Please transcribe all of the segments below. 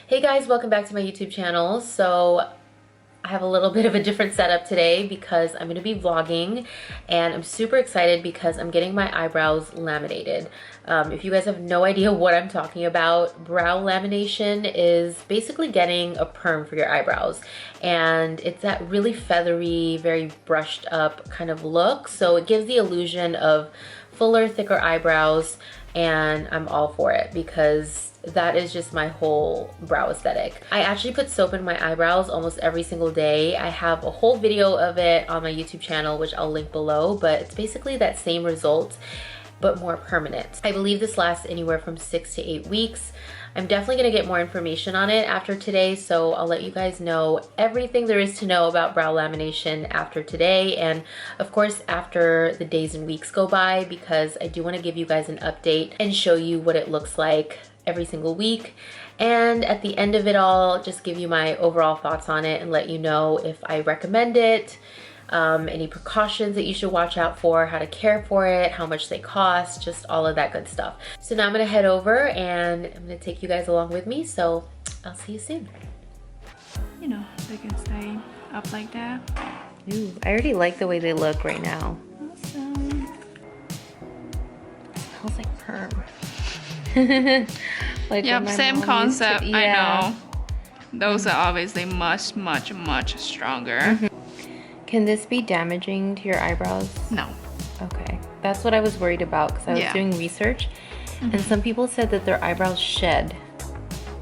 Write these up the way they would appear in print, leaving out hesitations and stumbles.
Hey guys, welcome back to my YouTube channel. So I have a little bit of a different setup today because I'm going to be vlogging, and I'm super excited because I'm getting my eyebrows laminated. If you guys have no idea what I'm talking about, brow lamination is basically getting a perm for your eyebrows, and it's that really feathery, very brushed up kind of look, so it gives the illusion of fuller, thicker eyebrows, and I'm all for it because that is just my whole brow aesthetic. I actually put soap in my eyebrows almost every single day. I have a whole video of it on my YouTube channel, which I'll link below, but it's basically that same result, but more permanent. I believe this lasts anywhere from 6 to 8 weeks. I'm definitely gonna get more information on it after today, so I'll let you guys know everything there is to know about brow lamination after today, and of course after the days and weeks go by, because I do wanna give you guys an update and show you what it looks like every single week. And at the end of it all, just give you my overall thoughts on it and let you know if I recommend it, any precautions that you should watch out for, how to care for it, how much they cost, just all of that good stuff. So now I'm gonna head over and I'm gonna take you guys along with me, so I'll see you soon. You know, they can stay up like that. Ooh, I already like the way they look right now. Awesome. Smells like perm. Like Yep, same concept, yeah. I know. Those are obviously much stronger. Can this be damaging to your eyebrows? No. Okay, that's what I was worried about because I was doing research, and some people said that their eyebrows shed.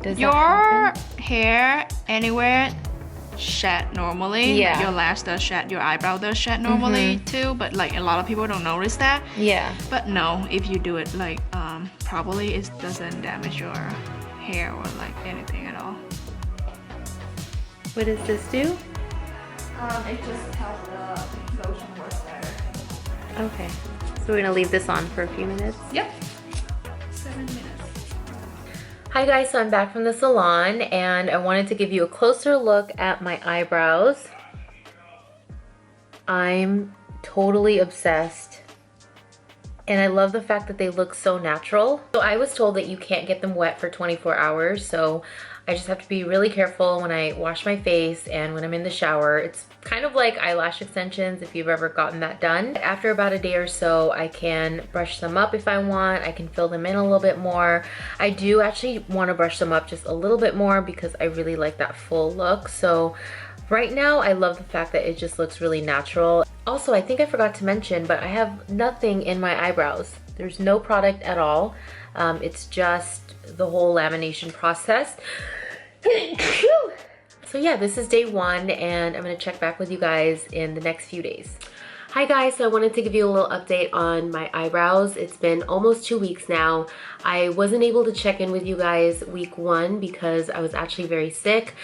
Does your that happen? hair anywhere shed normally. Yeah. Like your lash does shed, your eyebrow does shed normally too, but like a lot of people don't notice that. Yeah. But no, if you do it like properly, it doesn't damage your hair or like anything at all. What does this do? It just helps the lotion work better. Okay, so we're gonna leave this on for a few minutes. Yep. 7 minutes. Hi guys, so I'm back from the salon and I wanted to give you a closer look at my eyebrows. I'm totally obsessed. And I love the fact that they look so natural. So I was told that you can't get them wet for 24 hours, so I just have to be really careful when I wash my face and when I'm in the shower. It's kind of like eyelash extensions if you've ever gotten that done. After about a day or so, I can brush them up if I want. I can fill them in a little bit more. I do actually want to brush them up just a little bit more because I really like that full look. So right now, I love the fact that it just looks really natural. Also, I think I forgot to mention, but I have nothing in my eyebrows. There's no product at all. It's just the whole lamination process. So yeah, this is day 1 and I'm gonna check back with you guys in the next few days. Hi guys, so I wanted to give you a little update on my eyebrows. It's been almost 2 weeks now. I wasn't able to check in with you guys week 1 because I was actually very sick.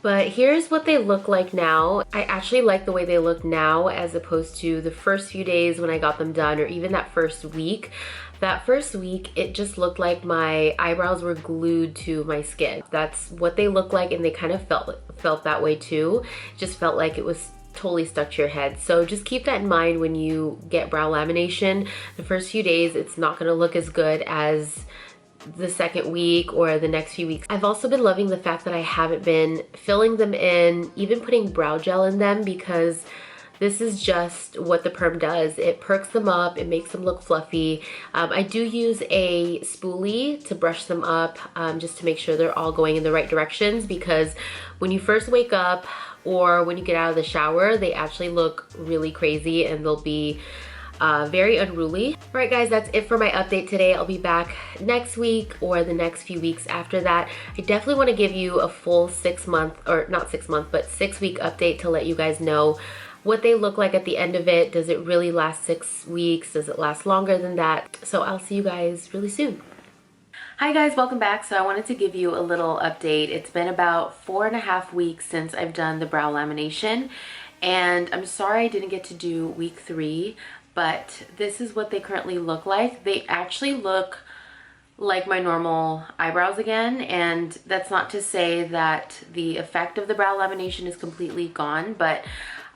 But here's what they look like now. I actually like the way they look now as opposed to the first few days when I got them done, or even that first week. That first week, it just looked like my eyebrows were glued to my skin. That's what they look like, and they kind of felt that way too. It just felt like it was totally stuck to your head. So just keep that in mind when you get brow lamination. The first few days, it's not gonna look as good as the second week or the next few weeks. I've also been loving the fact that I haven't been filling them in, even putting brow gel in them, because this is just what the perm does. It perks them up, it makes them look fluffy. I do use a spoolie to brush them up just to make sure they're all going in the right directions, because when you first wake up or when you get out of the shower, they actually look really crazy and they'll be very unruly. All right guys, that's it for my update today. I'll be back next week or the next few weeks after that. I definitely want to give you a full 6 month, or not 6 month, but 6 week update to let you guys know what they look like at the end of it. Does it really last 6 weeks? Does it last longer than that? So I'll see you guys really soon. Hi guys, welcome back. So I wanted to give you a little update. It's been about 4.5 weeks since I've done the brow lamination, and I'm sorry I didn't get to do week 3, but this is what they currently look like. They actually look like my normal eyebrows again, and that's not to say that the effect of the brow lamination is completely gone, but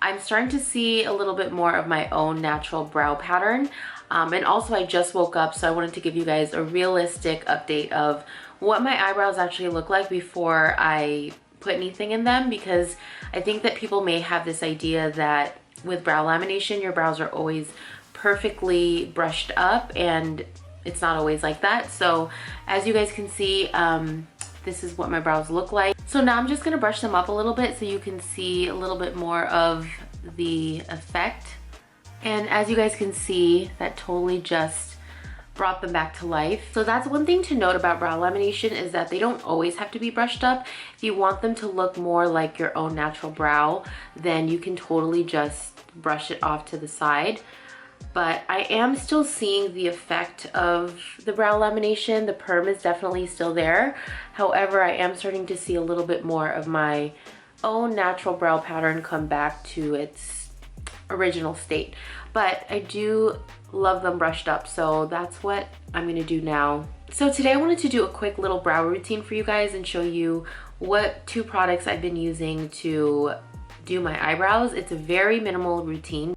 I'm starting to see a little bit more of my own natural brow pattern. And also I just woke up, so I wanted to give you guys a realistic update of what my eyebrows actually look like before I put anything in them, because I think that people may have this idea that with brow lamination, your brows are always perfectly brushed up, and it's not always like that. So as you guys can see, this is what my brows look like. So now I'm just gonna brush them up a little bit so you can see a little bit more of the effect. And as you guys can see, that totally just brought them back to life. So that's one thing to note about brow lamination, is that they don't always have to be brushed up. If you want them to look more like your own natural brow, then you can totally just brush it off to the side. But I am still seeing the effect of the brow lamination. The perm is definitely still there. However, I am starting to see a little bit more of my own natural brow pattern come back to its original state. But I do love them brushed up, so that's what I'm gonna do now. So today I wanted to do a quick little brow routine for you guys and show you what 2 products I've been using to do my eyebrows. It's a very minimal routine.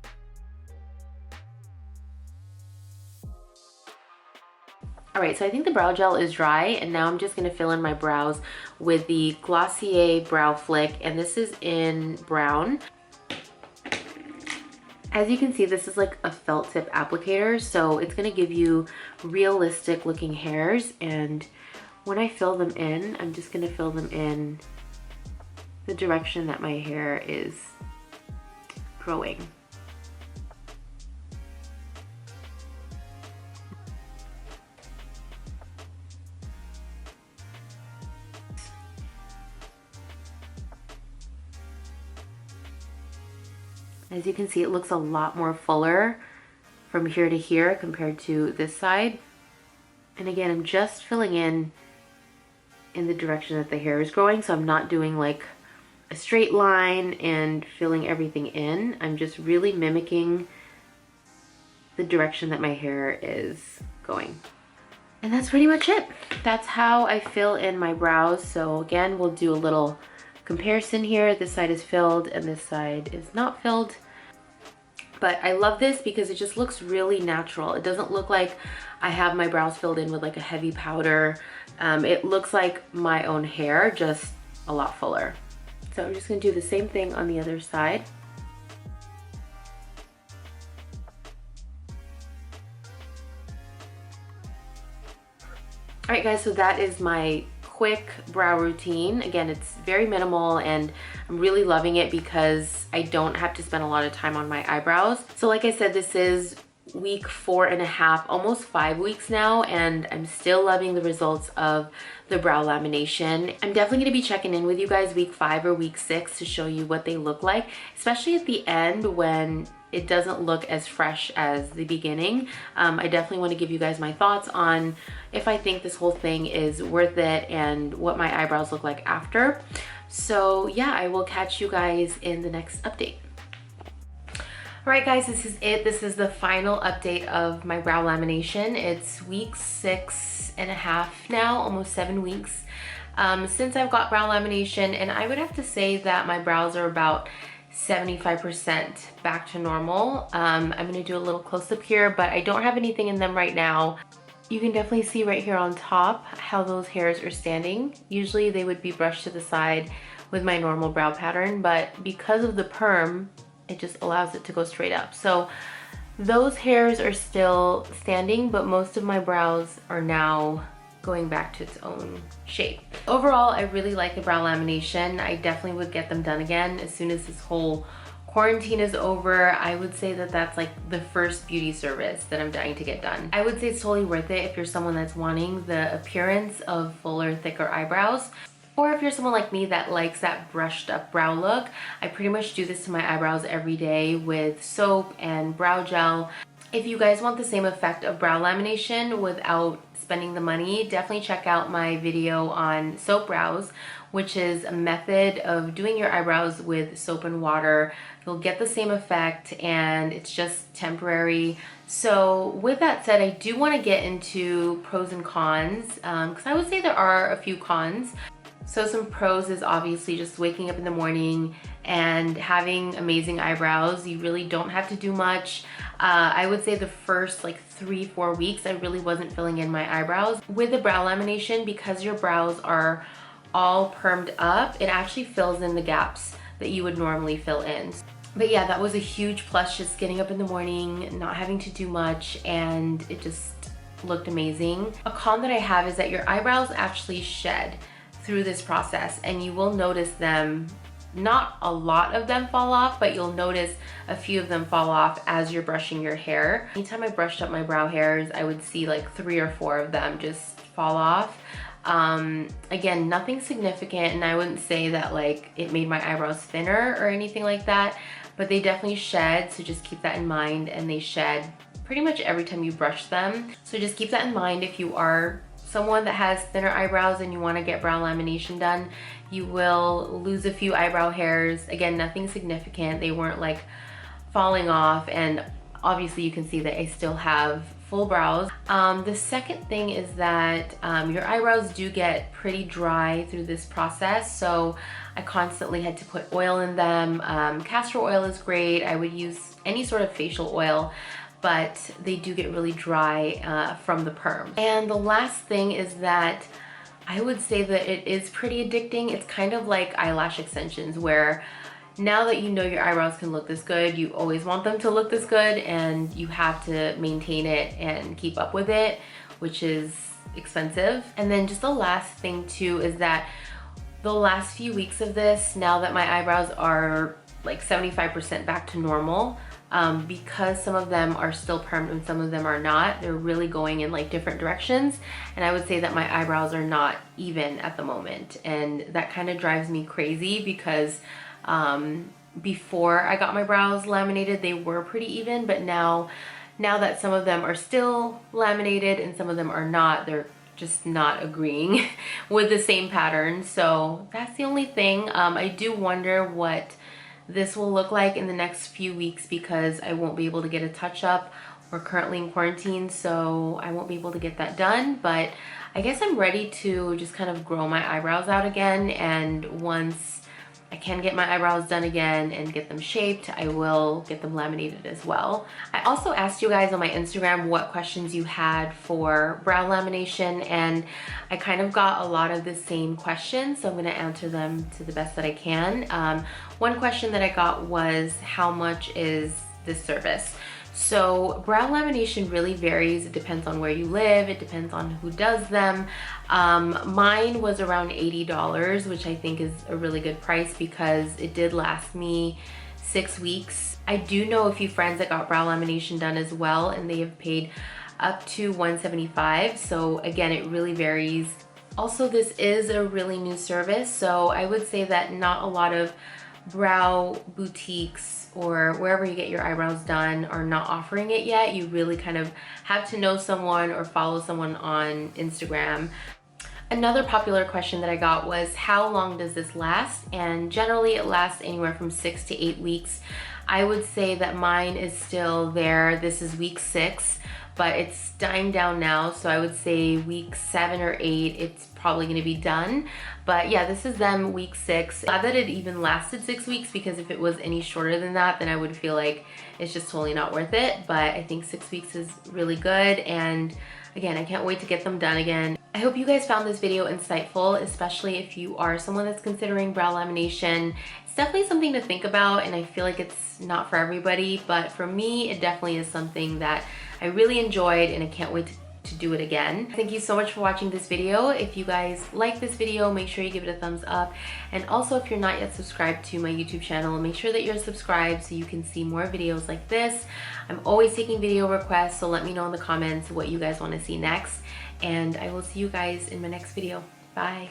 All right, so I think the brow gel is dry, and now I'm just gonna fill in my brows with the Glossier Brow Flick, and this is in brown. As you can see, this is like a felt tip applicator, so it's gonna give you realistic looking hairs. And when I fill them in, I'm just gonna fill them in the direction that my hair is growing. As you can see, it looks a lot more fuller from here to here compared to this side. And again, I'm just filling in the direction that the hair is growing, so I'm not doing like a straight line and filling everything in. I'm just really mimicking the direction that my hair is going. And that's pretty much it. That's how I fill in my brows. So again, we'll do a little comparison here. This side is filled and this side is not filled. But I love this because it just looks really natural. It doesn't look like I have my brows filled in with like a heavy powder. It looks like my own hair, just a lot fuller. So I'm just gonna do the same thing on the other side. All right guys, so that is my quick brow routine. Again, it's very minimal and I'm really loving it because I don't have to spend a lot of time on my eyebrows. So like I said, this is week 4.5, almost 5 weeks now, and I'm still loving the results of the brow lamination. I'm definitely going to be checking in with you guys week 5 or week 6 to show you what they look like, especially at the end when it doesn't look as fresh as the beginning. I definitely want to give you guys my thoughts on if I think this whole thing is worth it and what my eyebrows look like after. So yeah, I will catch you guys in the next update. All right guys, this is it. This is the final update of my brow lamination. It's week 6.5 now, almost 7 weeks since I've got brow lamination, and I would have to say that my brows are about 75% back to normal. I'm gonna do a little close-up here, but I don't have anything in them right now. You can definitely see right here on top how those hairs are standing. Usually they would be brushed to the side with my normal brow pattern, but because of the perm, it just allows it to go straight up. So those hairs are still standing, but most of my brows are now going back to its own shape. Overall, I really like the brow lamination. I definitely would get them done again as soon as this whole quarantine is over. I would say that that's like the first beauty service that I'm dying to get done. I would say it's totally worth it if you're someone that's wanting the appearance of fuller, thicker eyebrows. Or if you're someone like me that likes that brushed up brow look. I pretty much do this to my eyebrows every day with soap and brow gel. If you guys want the same effect of brow lamination without spending the money, definitely check out my video on soap brows, which is a method of doing your eyebrows with soap and water. You'll get the same effect and it's just temporary. So with that said, I do want to get into pros and cons because I would say there are a few cons. So some pros is obviously just waking up in the morning and having amazing eyebrows. You really don't have to do much. I would say the first like 3-4 weeks I really wasn't filling in my eyebrows. With the brow lamination, because your brows are all permed up, it actually fills in the gaps that you would normally fill in. But yeah, that was a huge plus, just getting up in the morning, not having to do much, and it just looked amazing. A con that I have is that your eyebrows actually shed through this process, and you will notice them, not a lot of them fall off, but you'll notice a few of them fall off as you're brushing your hair. Anytime I brushed up my brow hairs, I would see like 3 or 4 of them just fall off. Again, nothing significant, and I wouldn't say that like it made my eyebrows thinner or anything like that, but they definitely shed, so just keep that in mind. And they shed pretty much every time you brush them, so just keep that in mind. If you are someone that has thinner eyebrows and you want to get brow lamination done, you will lose a few eyebrow hairs. Again, nothing significant. They weren't like falling off, and obviously you can see that I still have full brows. The second thing is that your eyebrows do get pretty dry through this process, so I constantly had to put oil in them. Castor oil is great. I would use any sort of facial oil, but they do get really dry from the perm. And the last thing is that I would say that it is pretty addicting. It's kind of like eyelash extensions, where now that you know your eyebrows can look this good, you always want them to look this good, and you have to maintain it and keep up with it, which is expensive. And then just the last thing too is that the last few weeks of this, now that my eyebrows are like 75% back to normal, because some of them are still permed and some of them are not, they're really going in like different directions, and I would say that my eyebrows are not even at the moment, and that kind of drives me crazy because before I got my brows laminated, they were pretty even, but now that some of them are still laminated and some of them are not, they're just not agreeing with the same pattern. So that's the only thing. I do wonder what this will look like in the next few weeks, because I won't be able to get a touch-up. We're currently in quarantine, so I won't be able to get that done, but I guess I'm ready to just kind of grow my eyebrows out again, and once I can get my eyebrows done again and get them shaped, I will get them laminated as well. I also asked you guys on my Instagram what questions you had for brow lamination, and I kind of got a lot of the same questions, so I'm gonna answer them to the best that I can. One question that I got was, how much is this service? So brow lamination really varies. It depends on where you live. It depends on who does them. Mine was around $80, which I think is a really good price because it did last me 6 weeks. I do know a few friends that got brow lamination done as well, and they have paid up to $175. So again, it really varies. Also, this is a really new service, so I would say that not a lot of brow boutiques or wherever you get your eyebrows done are not offering it yet. You really kind of have to know someone or follow someone on Instagram. Another popular question that I got was, how long does this last? And generally it lasts anywhere from 6 to 8 weeks. I would say that mine is still there. This is week 6, but it's dying down now. So I would say week 7 or 8, it's probably gonna be done. But yeah, this is them week 6. Glad that it even lasted 6 weeks, because if it was any shorter than that, then I would feel like it's just totally not worth it. But I think 6 weeks is really good. And again, I can't wait to get them done again. I hope you guys found this video insightful, especially if you are someone that's considering brow lamination. It's definitely something to think about, and I feel like it's not for everybody, but for me, it definitely is something that I really enjoyed, and I can't wait to do it again. Thank you so much for watching this video. If you guys like this video, make sure you give it a thumbs up. And also, if you're not yet subscribed to my YouTube channel, make sure that you're subscribed so you can see more videos like this. I'm always taking video requests, so let me know in the comments what you guys want to see next. And I will see you guys in my next video. Bye.